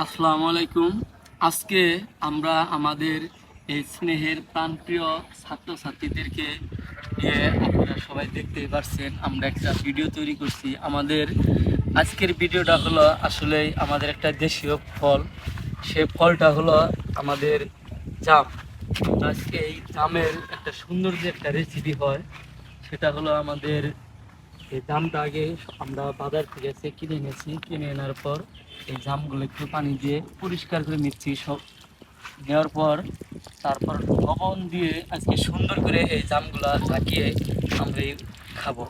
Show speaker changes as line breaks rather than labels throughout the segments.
আসসালামু আলাইকুম। আজকে আমরা আমাদের এই স্নেহের প্রাণপ্রিয় ছাত্রছাত্রীদেরকে নিয়ে, আপনারা সবাই দেখতে পারছেন, আমরা একটা ভিডিও তৈরি করছি। আমাদের আজকের ভিডিওটা হলো আসলে আমাদের একটা দেশীয় ফল। সে ফলটা হলো আমাদের জাম। আজকে এই জামের একটা সুন্দর যে একটা রেসিপি হয়, সেটা হলো আমাদের এই জামটা আগে আমরা বাজার থেকে কিনে এনেছি। কিনে আনার পর এই জামগুলো একটু পানি দিয়ে পরিষ্কার করে নিচ্ছি সব। নেওয়ার পর তারপর লবণ দিয়ে আজকে সুন্দর করে এই জামগুলা ঢাকিয়ে আমরা খাবো।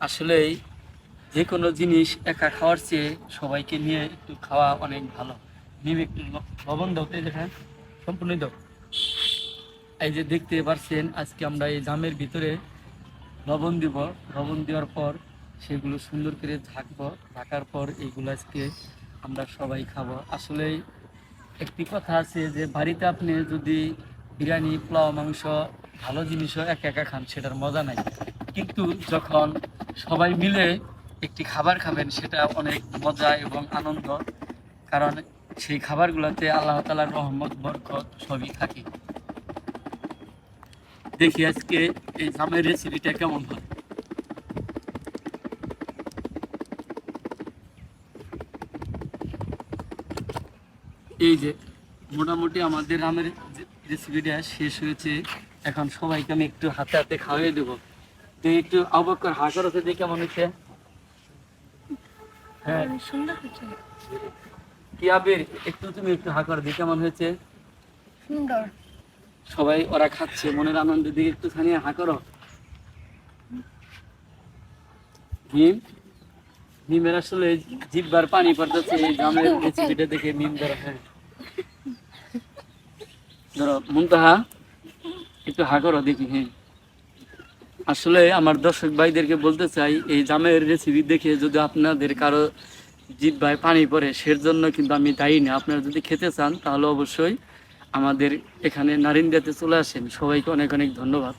আসলেই যে কোনো জিনিস একা খাওয়ার চেয়ে সবাইকে নিয়ে একটু খাওয়া অনেক ভালো। নিয়ে একটু লবণ দাও, এই দেখেন সম্পূর্ণ দাও। এই যে দেখতে পাচ্ছেন, আজকে আমরা এই জামের ভিতরে লবণ দিব। লবণ দেওয়ার পর সেগুলো সুন্দর করে ঢাকবো। ঢাকার পর এইগুলো আজকে আমরা সবাই খাবো। আসলে একটি কথা আছে যে বাড়িতে আপনি যদি বিরিয়ানি, পোলাও, মাংস, ভালো জিনিসও একা একা খান, সেটার মজা নাই। কিন্তু যখন সবাই মিলে একটি খাবার খাবেন, সেটা অনেক মজা এবং আনন্দ। কারণ সেই খাবারগুলোতে আল্লাহ তাআলার রহমত, বরকত সবই থাকে। দেখি আজকে এই জামের রেসিপিটা কেমন হয়। এই যে মোটামুটি আমাদের রামের রেসিপিটা শেষ হয়েছে। এখন সবাইকে আমি একটু হাতে হাতে খাওয়াই দেবো। তো একটু অবাক হা করছে, দিয়ে কেমন হয়েছে? হ্যাঁ,
সুন্দর হয়েছে।
কি আবির, একটু তুমি একটু হা করে দিয়ে কেমন হয়েছে?
সুন্দর।
সবাই ওরা খাচ্ছে, মনের আনন্দের দিকে একটু খানি হা করো। মিম, মিমের আসলে জিহ্বার পানি পড়তেছে এই জামের রেসিপিটা দেখে। মিম ধরো, হ্যাঁ ধরো, মুনতাহা একটু হা করো দেখি। হ্যাঁ, আসলে আমার দর্শক ভাইদেরকে বলতে চাই, এই জামের রেসিপি দেখে যদি আপনাদের কারো জিহ্বায় পানি পড়ে, সের জন্য কিন্তু আমি দায়ী না। আপনারা যদি খেতে চান তাহলে অবশ্যই আমাদের এখানে নারিন্দাতে চলে আসেন। সবাইকে অনেক অনেক ধন্যবাদ।